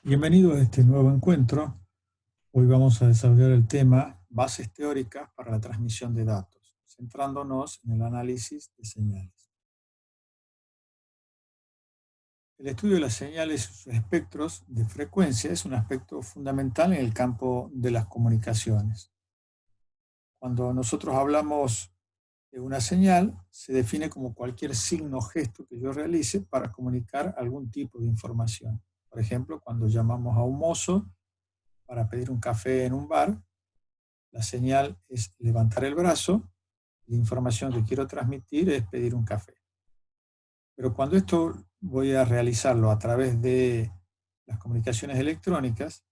Bienvenido a este nuevo encuentro. Hoy vamos a desarrollar el tema Bases teóricas para la transmisión de datos, centrándonos en el análisis de señales. El estudio de las señales y sus espectros de frecuencia es un aspecto fundamental en el campo de las comunicaciones. Cuando nosotros hablamos de una señal, se define como cualquier signo o gesto que yo realice para comunicar algún tipo de información. Por ejemplo, cuando llamamos a un mozo para pedir un café en un bar, la señal es levantar el brazo, la información que quiero transmitir es pedir un café. Pero cuando esto voy a realizarlo a través de las comunicaciones electrónicas,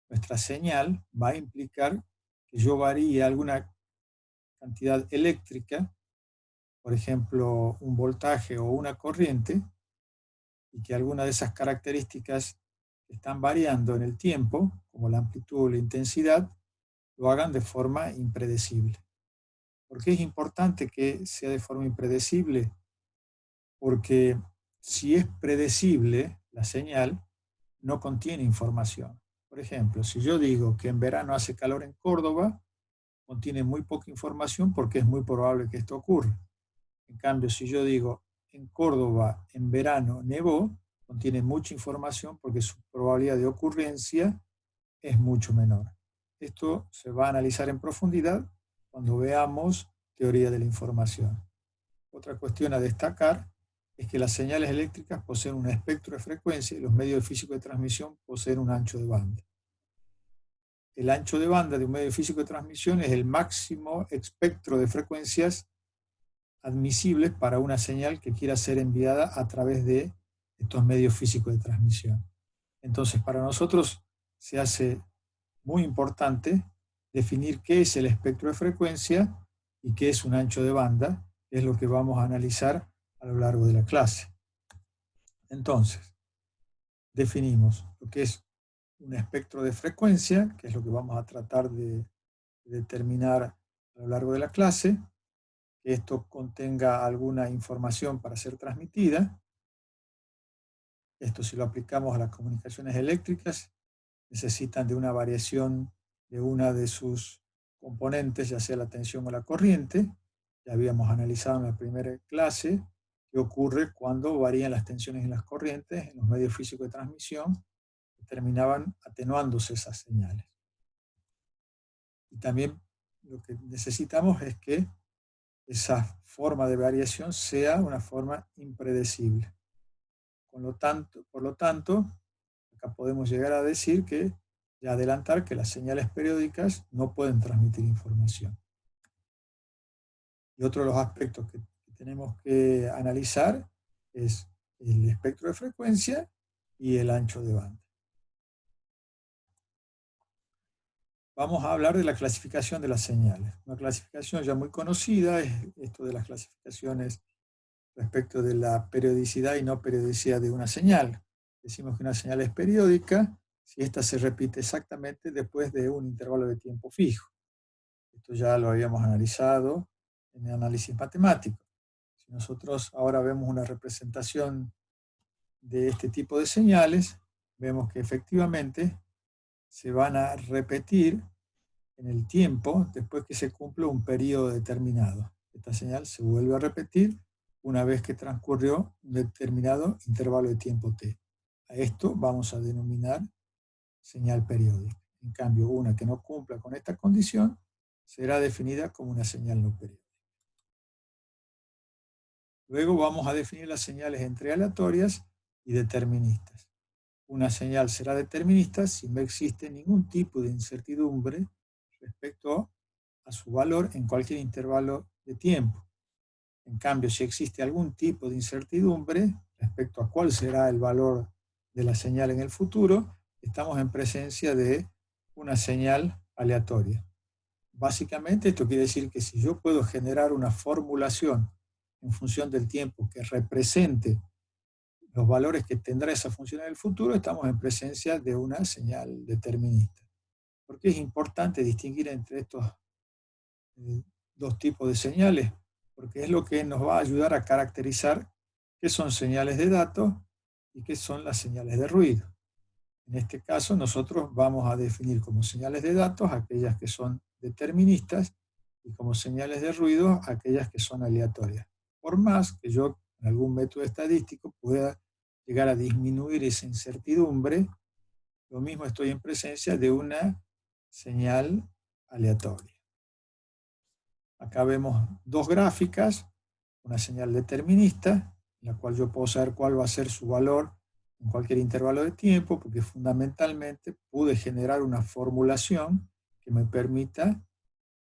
nuestra señal va a implicar que yo varíe alguna cantidad eléctrica, por ejemplo, un voltaje o una corriente, y que alguna de esas características que están variando en el tiempo, como la amplitud o la intensidad, lo hagan de forma impredecible. ¿Por qué es importante que sea de forma impredecible? Porque si es predecible, la señal no contiene información. Por ejemplo, si yo digo que en verano hace calor en Córdoba, contiene muy poca información porque es muy probable que esto ocurra. En cambio, si yo digo en Córdoba en verano nevó, contiene mucha información porque su probabilidad de ocurrencia es mucho menor. Esto se va a analizar en profundidad cuando veamos teoría de la información. Otra cuestión a destacar es que las señales eléctricas poseen un espectro de frecuencia y los medios físicos de transmisión poseen un ancho de banda. El ancho de banda de un medio físico de transmisión es el máximo espectro de frecuencias admisibles para una señal que quiera ser enviada a través de estos medios físicos de transmisión. Entonces, para nosotros se hace muy importante definir qué es el espectro de frecuencia y qué es un ancho de banda, que es lo que vamos a analizar a lo largo de la clase. Entonces, definimos lo que es un espectro de frecuencia, que es lo que vamos a tratar de determinar a lo largo de la clase, que esto contenga alguna información para ser transmitida. Esto, si lo aplicamos a las comunicaciones eléctricas, necesitan de una variación de una de sus componentes, ya sea la tensión o la corriente. Ya habíamos analizado en la primera clase qué ocurre cuando varían las tensiones y las corrientes en los medios físicos de transmisión, que terminaban atenuándose esas señales. Y también lo que necesitamos es que esa forma de variación sea una forma impredecible. Por lo tanto, acá podemos llegar a decir que, y adelantar que las señales periódicas no pueden transmitir información. Y otro de los aspectos que tenemos que analizar es el espectro de frecuencia y el ancho de banda. Vamos a hablar de la clasificación de las señales. Una clasificación ya muy conocida es esto de las clasificaciones respecto de la periodicidad y no periodicidad de una señal. Decimos que una señal es periódica si ésta se repite exactamente después de un intervalo de tiempo fijo. Esto ya lo habíamos analizado en el análisis matemático. Si nosotros ahora vemos una representación de este tipo de señales, vemos que efectivamente se van a repetir en el tiempo después que se cumple un periodo determinado. Esta señal se vuelve a repetir una vez que transcurrió un determinado intervalo de tiempo t. A esto vamos a denominar señal periódica. En cambio, una que no cumpla con esta condición será definida como una señal no periódica. Luego vamos a definir las señales entre aleatorias y deterministas. Una señal será determinista si no existe ningún tipo de incertidumbre respecto a su valor en cualquier intervalo de tiempo. En cambio, si existe algún tipo de incertidumbre respecto a cuál será el valor de la señal en el futuro, estamos en presencia de una señal aleatoria. Básicamente, esto quiere decir que si yo puedo generar una formulación en función del tiempo que represente los valores que tendrá esa función en el futuro, estamos en presencia de una señal determinista. ¿Por qué es importante distinguir entre estos dos tipos de señales? Porque es lo que nos va a ayudar a caracterizar qué son señales de datos y qué son las señales de ruido. En este caso, nosotros vamos a definir como señales de datos aquellas que son deterministas y como señales de ruido aquellas que son aleatorias. Por más que yo en algún método estadístico pueda llegar a disminuir esa incertidumbre, lo mismo estoy en presencia de una señal aleatoria. Acá vemos dos gráficas, una señal determinista, en la cual yo puedo saber cuál va a ser su valor en cualquier intervalo de tiempo, porque fundamentalmente pude generar una formulación que me permita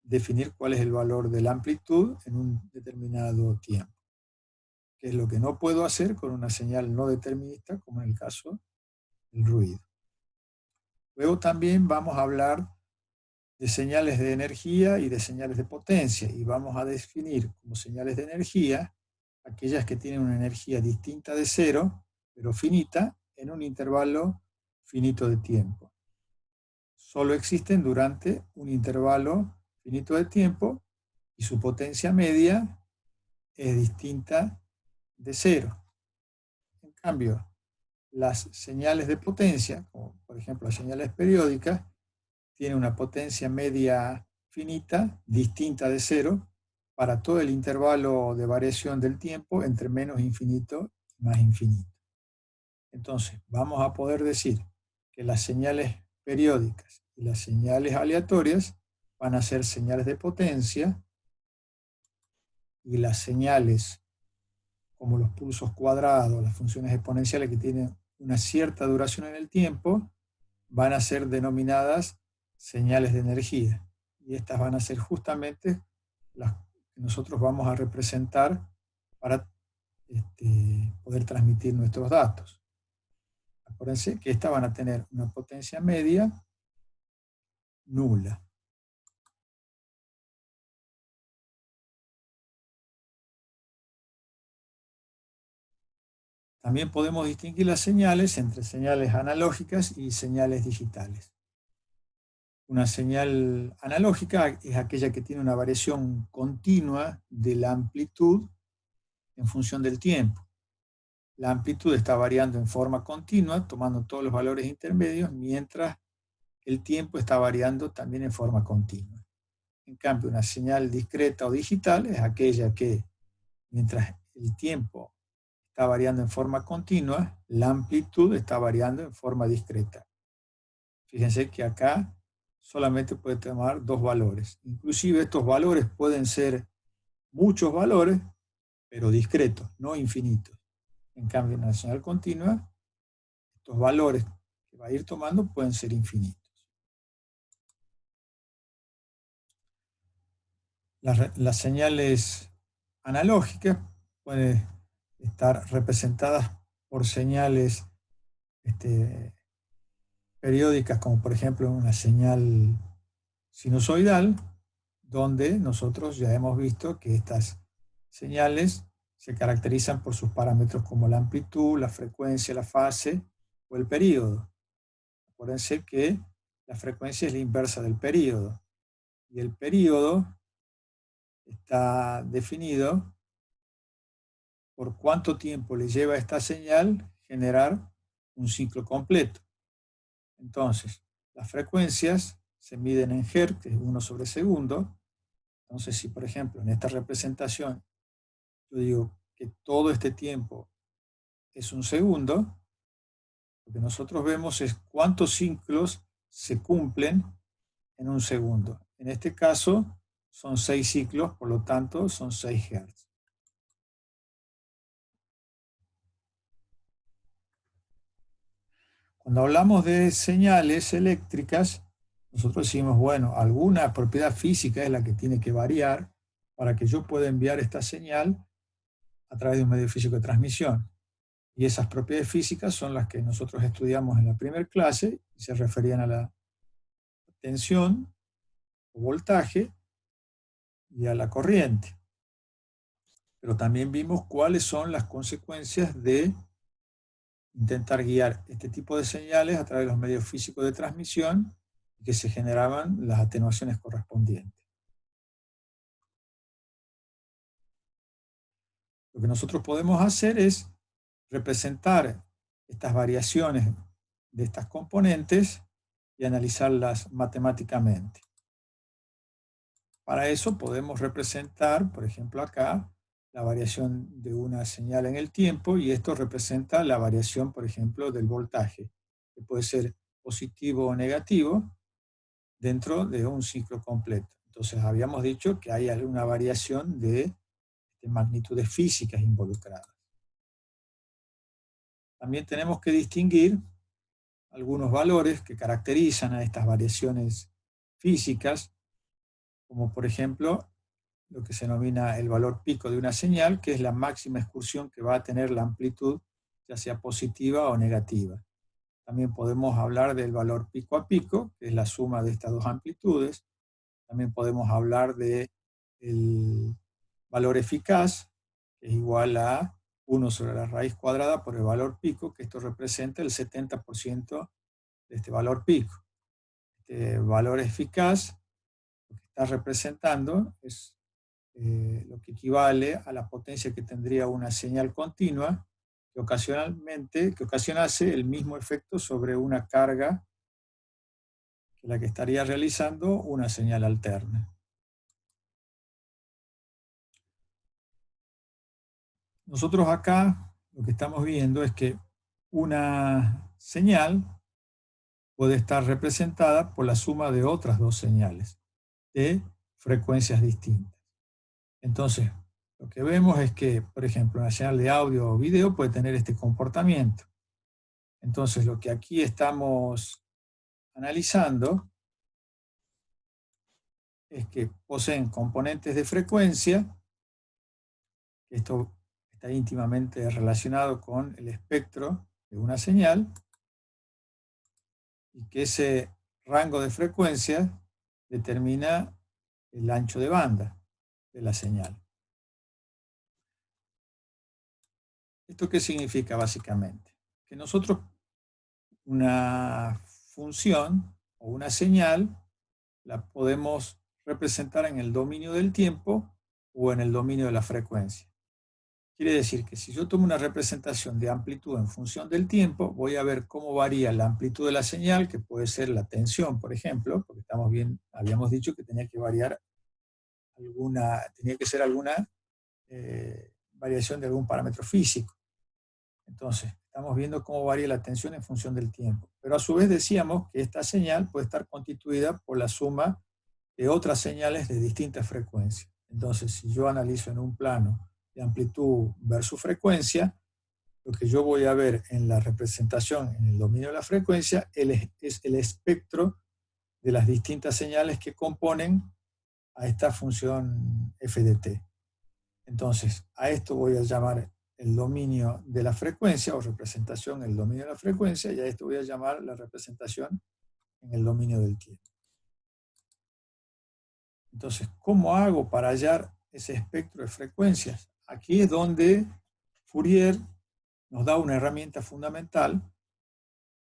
definir cuál es el valor de la amplitud en un determinado tiempo, que es lo que no puedo hacer con una señal no determinista, como en el caso del ruido. Luego también vamos a hablar de señales de energía y de señales de potencia, y vamos a definir como señales de energía aquellas que tienen una energía distinta de cero, pero finita, en un intervalo finito de tiempo. Solo existen durante un intervalo finito de tiempo y su potencia media es distinta de cero. En cambio, las señales de potencia, como por ejemplo las señales periódicas, tienen una potencia media finita, distinta de cero, para todo el intervalo de variación del tiempo entre menos infinito y más infinito. Entonces, vamos a poder decir que las señales periódicas y las señales aleatorias van a ser señales de potencia, y las señales como los pulsos cuadrados, las funciones exponenciales que tienen una cierta duración en el tiempo, van a ser denominadas señales de energía. Y estas van a ser justamente las que nosotros vamos a representar para poder transmitir nuestros datos. Acuérdense que estas van a tener una potencia media nula. También podemos distinguir las señales entre señales analógicas y señales digitales. Una señal analógica es aquella que tiene una variación continua de la amplitud en función del tiempo. La amplitud está variando en forma continua, tomando todos los valores intermedios, mientras el tiempo está variando también en forma continua. En cambio, una señal discreta o digital es aquella que, mientras el tiempo está variando en forma continua, la amplitud está variando en forma discreta. Fíjense que acá solamente puede tomar dos valores. Inclusive estos valores pueden ser muchos valores, pero discretos, no infinitos. En cambio, en una señal continua, estos valores que va a ir tomando pueden ser infinitos. Las señales analógicas pueden estar representadas por señales periódicas, como por ejemplo una señal sinusoidal, donde nosotros ya hemos visto que estas señales se caracterizan por sus parámetros como la amplitud, la frecuencia, la fase o el período. Acuérdense que la frecuencia es la inversa del período, y el período está definido por cuánto tiempo le lleva a esta señal generar un ciclo completo. Entonces, las frecuencias se miden en Hertz, que es 1 sobre segundo. Entonces, si por ejemplo en esta representación yo digo que todo este tiempo es un segundo, lo que nosotros vemos es cuántos ciclos se cumplen en un segundo. En este caso son 6 ciclos, por lo tanto son 6 Hz. Cuando hablamos de señales eléctricas, nosotros decimos, bueno, alguna propiedad física es la que tiene que variar para que yo pueda enviar esta señal a través de un medio físico de transmisión. Y esas propiedades físicas son las que nosotros estudiamos en la primera clase y se referían a la tensión o voltaje y a la corriente. Pero también vimos cuáles son las consecuencias de intentar guiar este tipo de señales a través de los medios físicos de transmisión y que se generaban las atenuaciones correspondientes. Lo que nosotros podemos hacer es representar estas variaciones de estas componentes y analizarlas matemáticamente. Para eso podemos representar, por ejemplo acá, la variación de una señal en el tiempo, y esto representa la variación, por ejemplo, del voltaje, que puede ser positivo o negativo dentro de un ciclo completo. Entonces habíamos dicho que hay alguna variación de magnitudes físicas involucradas. También tenemos que distinguir algunos valores que caracterizan a estas variaciones físicas, como por ejemplo lo que se denomina el valor pico de una señal, que es la máxima excursión que va a tener la amplitud, ya sea positiva o negativa. También podemos hablar del valor pico a pico, que es la suma de estas dos amplitudes. También podemos hablar del valor eficaz, que es igual a 1 sobre la raíz cuadrada por el valor pico, que esto representa el 70% de este valor pico. Este valor eficaz, lo que está representando es lo que equivale a la potencia que tendría una señal continua que ocasionase el mismo efecto sobre una carga que la que estaría realizando una señal alterna. Nosotros acá lo que estamos viendo es que una señal puede estar representada por la suma de otras dos señales de frecuencias distintas. Entonces, lo que vemos es que, por ejemplo, una señal de audio o video puede tener este comportamiento. Entonces, lo que aquí estamos analizando es que poseen componentes de frecuencia, esto está íntimamente relacionado con el espectro de una señal, y que ese rango de frecuencia determina el ancho de banda de la señal. ¿Esto qué significa básicamente? Que nosotros una función o una señal la podemos representar en el dominio del tiempo o en el dominio de la frecuencia. Quiere decir que si yo tomo una representación de amplitud en función del tiempo, voy a ver cómo varía la amplitud de la señal, que puede ser la tensión, por ejemplo, porque habíamos dicho que tenía que variar tenía que ser alguna variación de algún parámetro físico. Entonces, estamos viendo cómo varía la tensión en función del tiempo. Pero a su vez decíamos que esta señal puede estar constituida por la suma de otras señales de distintas frecuencias. Entonces, si yo analizo en un plano de amplitud versus frecuencia, lo que yo voy a ver en la representación en el dominio de la frecuencia es el espectro de las distintas señales que componen a esta función f de t. Entonces, a esto voy a llamar el dominio de la frecuencia, o representación en el dominio de la frecuencia, y a esto voy a llamar la representación en el dominio del tiempo. Entonces, ¿cómo hago para hallar ese espectro de frecuencias? Aquí es donde Fourier nos da una herramienta fundamental,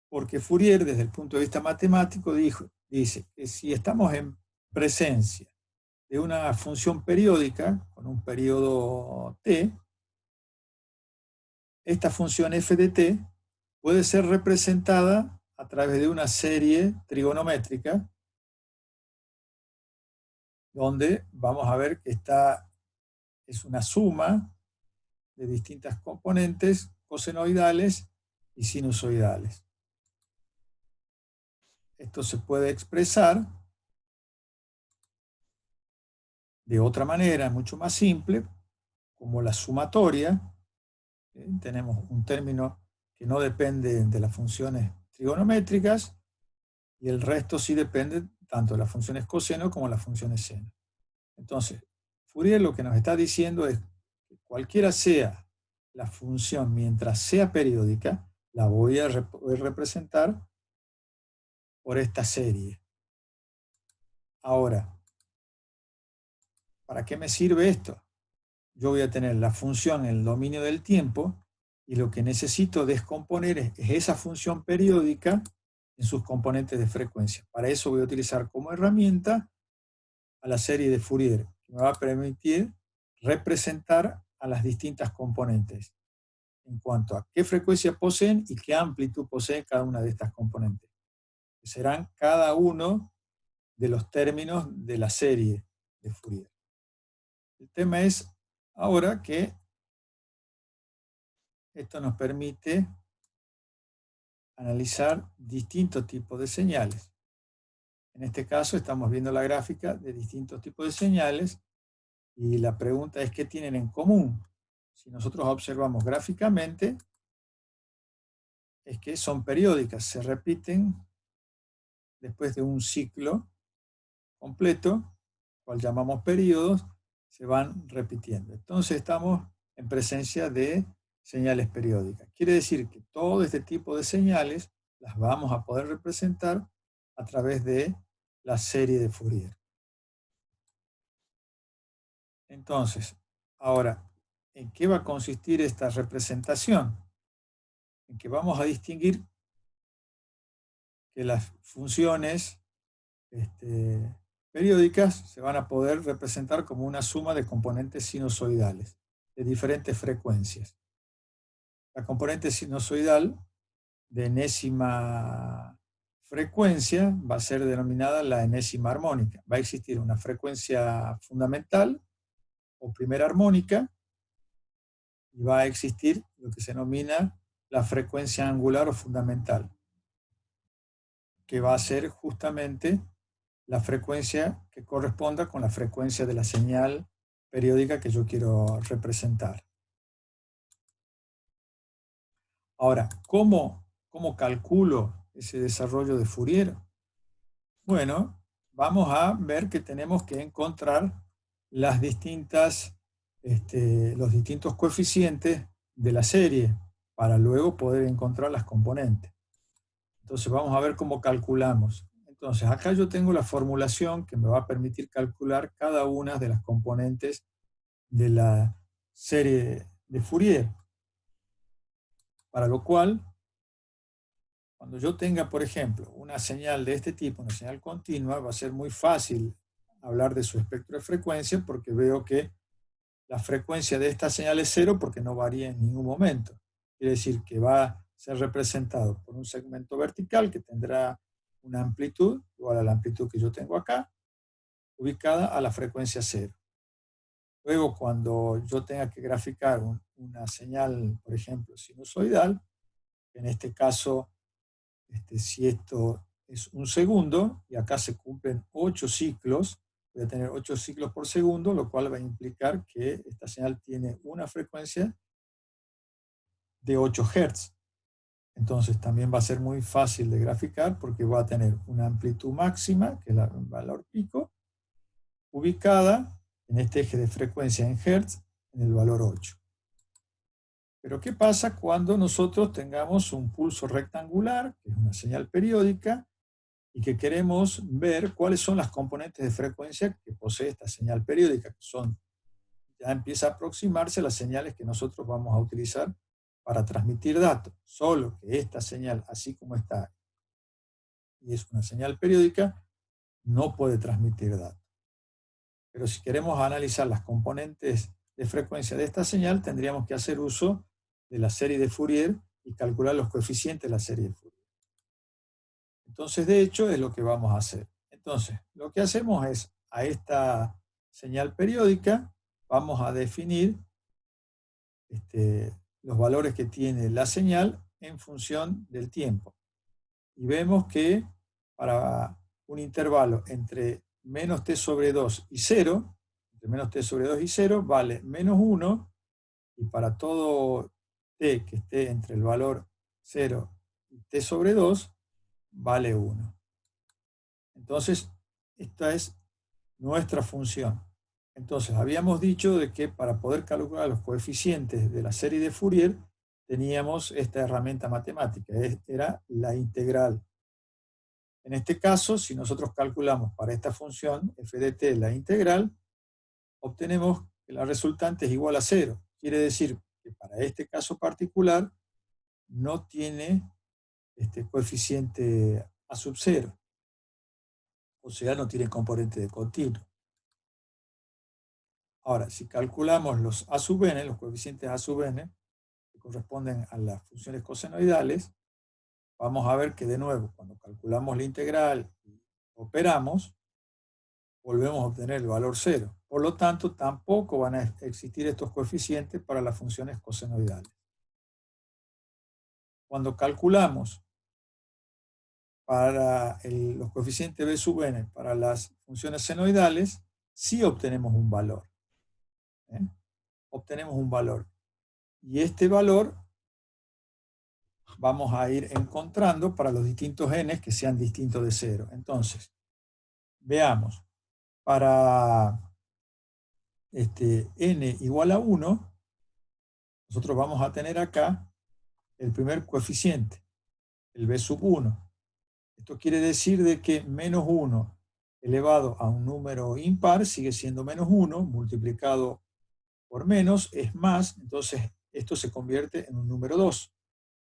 porque Fourier, desde el punto de vista matemático, dice que si estamos en presencia de una función periódica con un periodo t, esta función f de t puede ser representada a través de una serie trigonométrica, donde vamos a ver que es una suma de distintas componentes cosenoidales y sinusoidales. Esto se puede expresar de otra manera, mucho más simple, como la sumatoria. Tenemos un término que no depende de las funciones trigonométricas, y el resto sí depende tanto de las funciones coseno como de las funciones seno. Entonces, Fourier lo que nos está diciendo es que cualquiera sea la función, mientras sea periódica, la voy a poder representar por esta serie. Ahora, ¿para qué me sirve esto? Yo voy a tener la función en el dominio del tiempo, y lo que necesito descomponer es esa función periódica en sus componentes de frecuencia. Para eso voy a utilizar como herramienta a la serie de Fourier, que me va a permitir representar a las distintas componentes en cuanto a qué frecuencia poseen y qué amplitud posee cada una de estas componentes, que serán cada uno de los términos de la serie de Fourier. El tema es ahora que esto nos permite analizar distintos tipos de señales. En este caso estamos viendo la gráfica de distintos tipos de señales y la pregunta es qué tienen en común. Si nosotros observamos gráficamente, es que son periódicas, se repiten después de un ciclo completo, cual llamamos periodos, se van repitiendo. Entonces estamos en presencia de señales periódicas. Quiere decir que todo este tipo de señales las vamos a poder representar a través de la serie de Fourier. Entonces, ahora, ¿en qué va a consistir esta representación? En que vamos a distinguir que las funciones periódicas se van a poder representar como una suma de componentes sinusoidales de diferentes frecuencias. La componente sinusoidal de enésima frecuencia va a ser denominada la enésima armónica. Va a existir una frecuencia fundamental o primera armónica y va a existir lo que se denomina la frecuencia angular o fundamental, que va a ser justamente la frecuencia que corresponda con la frecuencia de la señal periódica que yo quiero representar. Ahora, ¿cómo calculo ese desarrollo de Fourier? Bueno, vamos a ver que tenemos que encontrar los distintos coeficientes de la serie para luego poder encontrar las componentes. Entonces vamos a ver cómo calculamos. Entonces acá yo tengo la formulación que me va a permitir calcular cada una de las componentes de la serie de Fourier. Para lo cual, cuando yo tenga, por ejemplo, una señal de este tipo, una señal continua, va a ser muy fácil hablar de su espectro de frecuencia porque veo que la frecuencia de esta señal es cero porque no varía en ningún momento. Quiere decir que va a ser representado por un segmento vertical que tendrá una amplitud igual a la amplitud que yo tengo acá, ubicada a la frecuencia cero. Luego, cuando yo tenga que graficar una señal, por ejemplo, sinusoidal, en este caso, si esto es un segundo, y acá se cumplen 8 ciclos, voy a tener 8 ciclos por segundo, lo cual va a implicar que esta señal tiene una frecuencia de 8 Hz. Entonces también va a ser muy fácil de graficar porque va a tener una amplitud máxima, que es el valor pico, ubicada en este eje de frecuencia en Hz, en el valor 8. Pero ¿qué pasa cuando nosotros tengamos un pulso rectangular, que es una señal periódica, y que queremos ver cuáles son las componentes de frecuencia que posee esta señal periódica, que ya empieza a aproximarse a las señales que nosotros vamos a utilizar para transmitir datos? Solo que esta señal, así como está, y es una señal periódica, no puede transmitir datos. Pero si queremos analizar las componentes de frecuencia de esta señal, tendríamos que hacer uso de la serie de Fourier y calcular los coeficientes de la serie de Fourier. Entonces, de hecho, es lo que vamos a hacer. Entonces, lo que hacemos es, a esta señal periódica, vamos a definir los valores que tiene la señal en función del tiempo. Y vemos que para un intervalo entre menos t sobre 2 y 0, entre menos t sobre 2 y 0, vale menos 1, y para todo t que esté entre el valor 0 y t sobre 2, vale 1. Entonces, esta es nuestra función. Entonces, habíamos dicho de que para poder calcular los coeficientes de la serie de Fourier, teníamos esta herramienta matemática, era la integral. En este caso, si nosotros calculamos para esta función f de t la integral, obtenemos que la resultante es igual a 0. Quiere decir que para este caso particular no tiene coeficiente a sub 0. O sea, no tiene componente de continuo. Ahora, si calculamos los a sub n, los coeficientes a sub n, que corresponden a las funciones cosenoidales, vamos a ver que de nuevo, cuando calculamos la integral y operamos, volvemos a obtener el valor 0. Por lo tanto, tampoco van a existir estos coeficientes para las funciones cosenoidales. Cuando calculamos para los coeficientes b sub n para las funciones senoidales, sí obtenemos un valor. Obtenemos un valor. Y este valor vamos a ir encontrando para los distintos n que sean distintos de 0. Entonces, veamos. Para n igual a 1, nosotros vamos a tener acá el primer coeficiente, el b sub 1. Esto quiere decir de que menos 1 elevado a un número impar sigue siendo menos 1, multiplicado por menos es más, entonces esto se convierte en un número 2.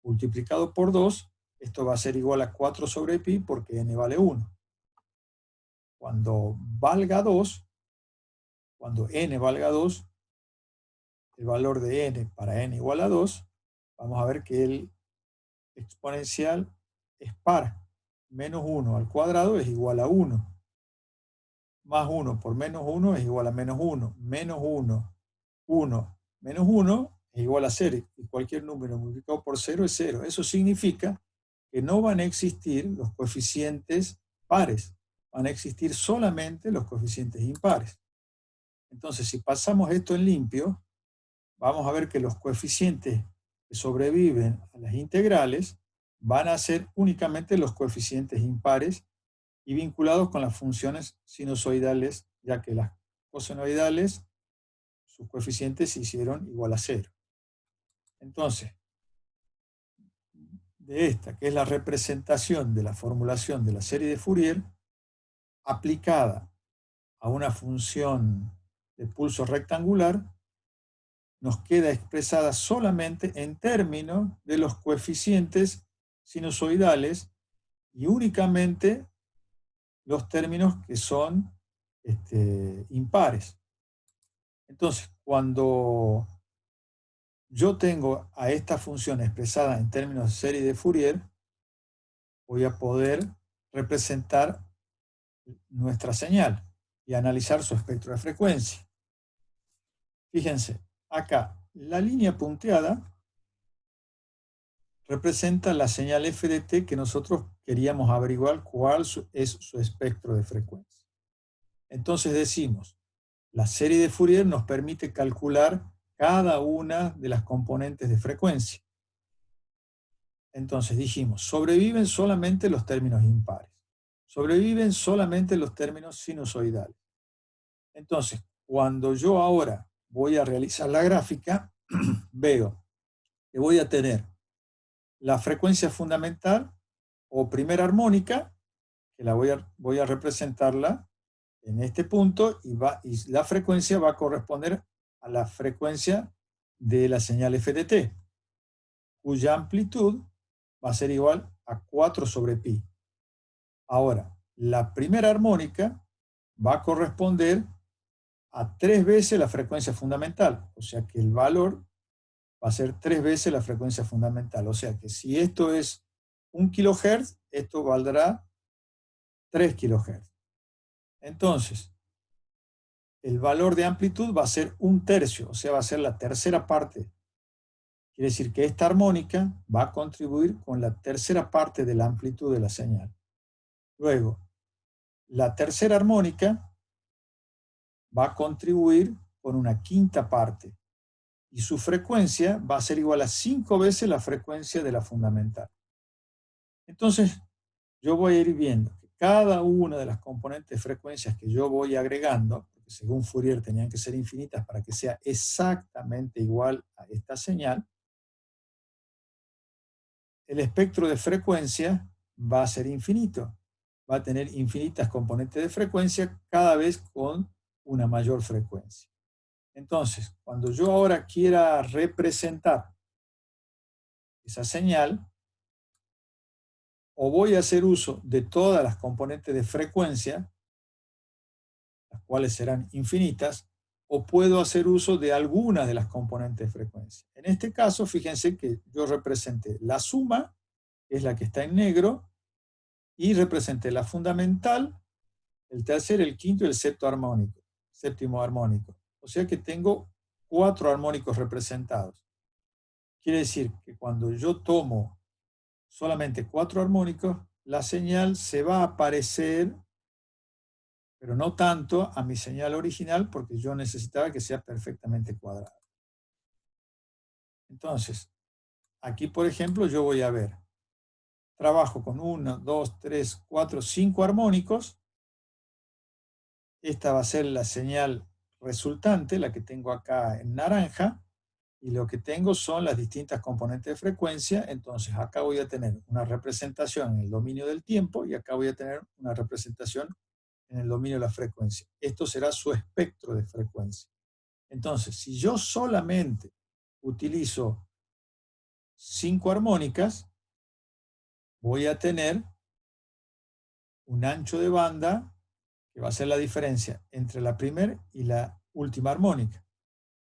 Multiplicado por 2, esto va a ser igual a 4 sobre pi porque n vale 1. Cuando n valga 2, el valor de n para n igual a 2, vamos a ver que el exponencial es par. Menos 1 al cuadrado es igual a 1. Más 1 por menos 1 es igual a menos 1. Menos 1, 1, menos 1 es igual a 0. Y cualquier número multiplicado por 0 es 0. Eso significa que no van a existir los coeficientes pares. Van a existir solamente los coeficientes impares. Entonces, si pasamos esto en limpio, vamos a ver que los coeficientes que sobreviven a las integrales van a ser únicamente los coeficientes impares y vinculados con las funciones sinusoidales, ya que las cosenoidales, sus coeficientes se hicieron igual a 0. Entonces, de esta, que es la representación de la formulación de la serie de Fourier, aplicada a una función de pulso rectangular, nos queda expresada solamente en términos de los coeficientes sinusoidales y únicamente los términos que son impares. Entonces, cuando yo tengo a esta función expresada en términos de serie de Fourier, voy a poder representar nuestra señal y analizar su espectro de frecuencia. Fíjense, acá la línea punteada representa la señal f de t que nosotros queríamos averiguar cuál es su espectro de frecuencia. Entonces decimos, la serie de Fourier nos permite calcular cada una de las componentes de frecuencia. Entonces dijimos, sobreviven solamente los términos impares. Sobreviven solamente los términos sinusoidales. Entonces, cuando yo ahora voy a realizar la gráfica, veo que voy a tener la frecuencia fundamental o primera armónica, que la voy a representarla en este punto y la frecuencia va a corresponder a la frecuencia de la señal f de t, cuya amplitud va a ser igual a 4 sobre pi. Ahora, la primera armónica va a corresponder a 3 veces la frecuencia fundamental, o sea que el valor va a ser 3 veces la frecuencia fundamental, o sea que si esto es 1 kHz, esto valdrá 3 kHz. Entonces, el valor de amplitud va a ser 1/3, o sea, va a ser la tercera parte. Quiere decir que esta armónica va a contribuir con la tercera parte de la amplitud de la señal. Luego, la tercera armónica va a contribuir con una quinta parte y su frecuencia va a ser igual a 5 veces la frecuencia de la fundamental. Entonces, yo voy a ir viendo que cada una de las componentes de frecuencias que yo voy agregando, porque según Fourier tenían que ser infinitas para que sea exactamente igual a esta señal, el espectro de frecuencia va a ser infinito. Va a tener infinitas componentes de frecuencia cada vez con una mayor frecuencia. Entonces, cuando yo ahora quiera representar esa señal, o voy a hacer uso de todas las componentes de frecuencia, las cuales serán infinitas, o puedo hacer uso de algunas de las componentes de frecuencia. En este caso, fíjense que yo representé la suma, que es la que está en negro, y representé la fundamental, el tercer, el quinto y el séptimo armónico. O sea que tengo 4 armónicos representados. Quiere decir que cuando yo tomo solamente 4 armónicos, la señal se va a parecer, pero no tanto, a mi señal original, porque yo necesitaba que sea perfectamente cuadrada. Entonces, aquí, por ejemplo, yo voy a ver, trabajo con 1, 2, 3, 4, 5 armónicos. Esta va a ser la señal resultante, la que tengo acá en naranja, y lo que tengo son las distintas componentes de frecuencia. Entonces acá voy a tener una representación en el dominio del tiempo y acá voy a tener una representación en el dominio de la frecuencia. Esto será su espectro de frecuencia. Entonces, si yo solamente utilizo 5 armónicas, voy a tener un ancho de banda que va a ser la diferencia entre la primera y la última armónica.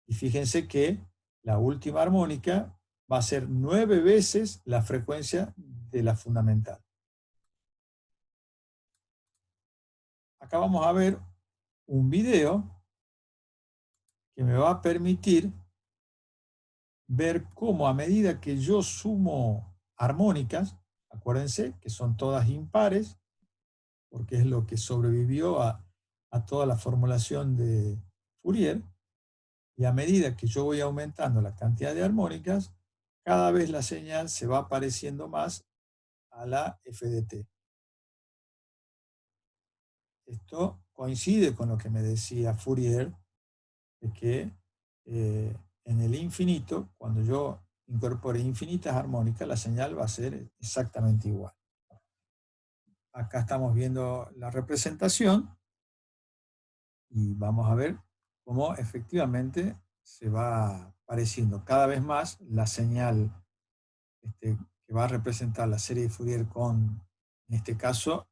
Y fíjense que la última armónica va a ser 9 veces la frecuencia de la fundamental. Acá vamos a ver un video que me va a permitir ver cómo a medida que yo sumo armónicas, acuérdense que son todas impares, porque es lo que sobrevivió a toda la formulación de Fourier, y a medida que yo voy aumentando la cantidad de armónicas, cada vez la señal se va pareciendo más a la FDT. Esto coincide con lo que me decía Fourier, de que en el infinito, cuando yo incorpore infinitas armónicas, la señal va a ser exactamente igual. Acá estamos viendo la representación y vamos a ver cómo efectivamente se va pareciendo cada vez más la señal que va a representar la serie de Fourier con, en este caso,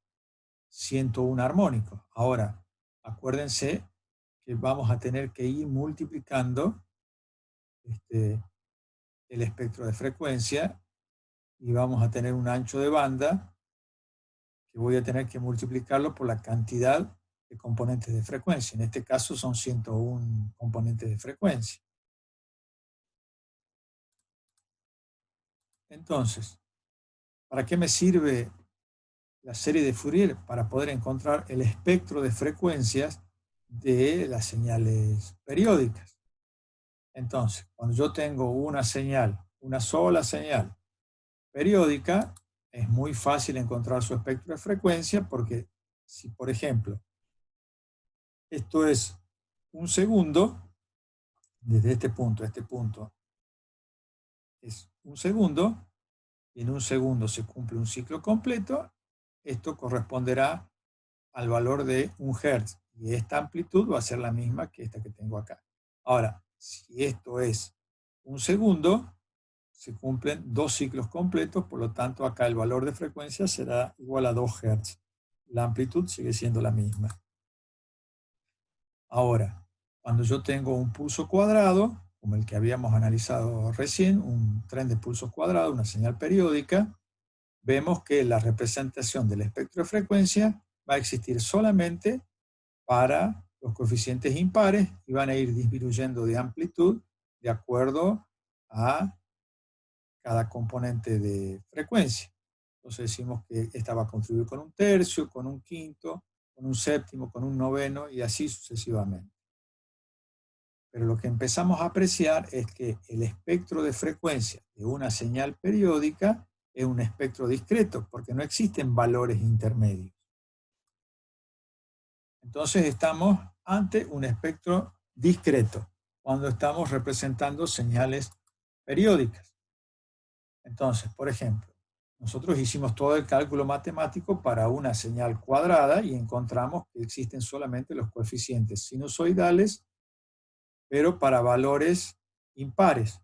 101 armónicos. Ahora, acuérdense que vamos a tener que ir multiplicando el espectro de frecuencia y vamos a tener un ancho de banda que voy a tener que multiplicarlo por la cantidad de componentes de frecuencia. En este caso son 101 componentes de frecuencia. Entonces, ¿para qué me sirve la serie de Fourier? Para poder encontrar el espectro de frecuencias de las señales periódicas. Entonces, cuando yo tengo una señal, una sola señal periódica, es muy fácil encontrar su espectro de frecuencia, porque si, por ejemplo, esto es un segundo, desde este punto a este punto es un segundo, y en un segundo se cumple un ciclo completo, esto corresponderá al valor de 1 Hz, y esta amplitud va a ser la misma que esta que tengo acá. Ahora, si esto es un segundo, se cumplen 2 ciclos completos, por lo tanto acá el valor de frecuencia será igual a 2 Hz. La amplitud sigue siendo la misma. Ahora, cuando yo tengo un pulso cuadrado, como el que habíamos analizado recién, un tren de pulsos cuadrados, una señal periódica, vemos que la representación del espectro de frecuencia va a existir solamente para los coeficientes impares y van a ir disminuyendo de amplitud de acuerdo a cada componente de frecuencia. Entonces decimos que esta va a contribuir con un tercio, con un quinto, con un séptimo, con un noveno y así sucesivamente. Pero lo que empezamos a apreciar es que el espectro de frecuencia de una señal periódica es un espectro discreto, porque no existen valores intermedios. Entonces estamos ante un espectro discreto, cuando estamos representando señales periódicas. Entonces, por ejemplo, nosotros hicimos todo el cálculo matemático para una señal cuadrada y encontramos que existen solamente los coeficientes sinusoidales, pero para valores impares.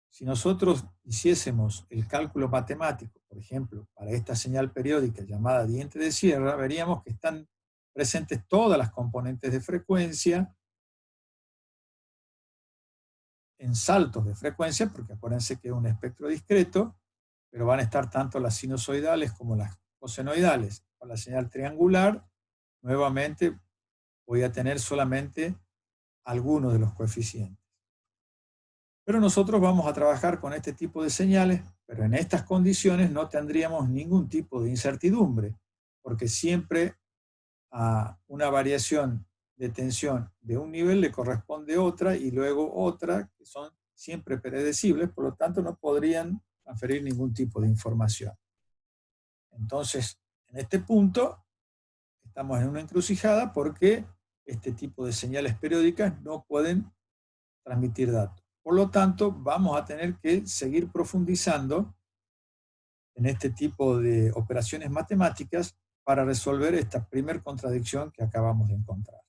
Si nosotros hiciésemos el cálculo matemático, por ejemplo, para esta señal periódica llamada diente de sierra, veríamos que están presentes todas las componentes de frecuencia en saltos de frecuencia, porque acuérdense que es un espectro discreto, pero van a estar tanto las sinusoidales como las cosenoidales. Con la señal triangular, nuevamente voy a tener solamente algunos de los coeficientes. Pero nosotros vamos a trabajar con este tipo de señales, pero en estas condiciones no tendríamos ningún tipo de incertidumbre, porque siempre a una variación de tensión de un nivel le corresponde otra y luego otra, que son siempre predecibles, por lo tanto no podrían transferir ningún tipo de información. Entonces, en este punto, estamos en una encrucijada porque este tipo de señales periódicas no pueden transmitir datos. Por lo tanto, vamos a tener que seguir profundizando en este tipo de operaciones matemáticas para resolver esta primer contradicción que acabamos de encontrar.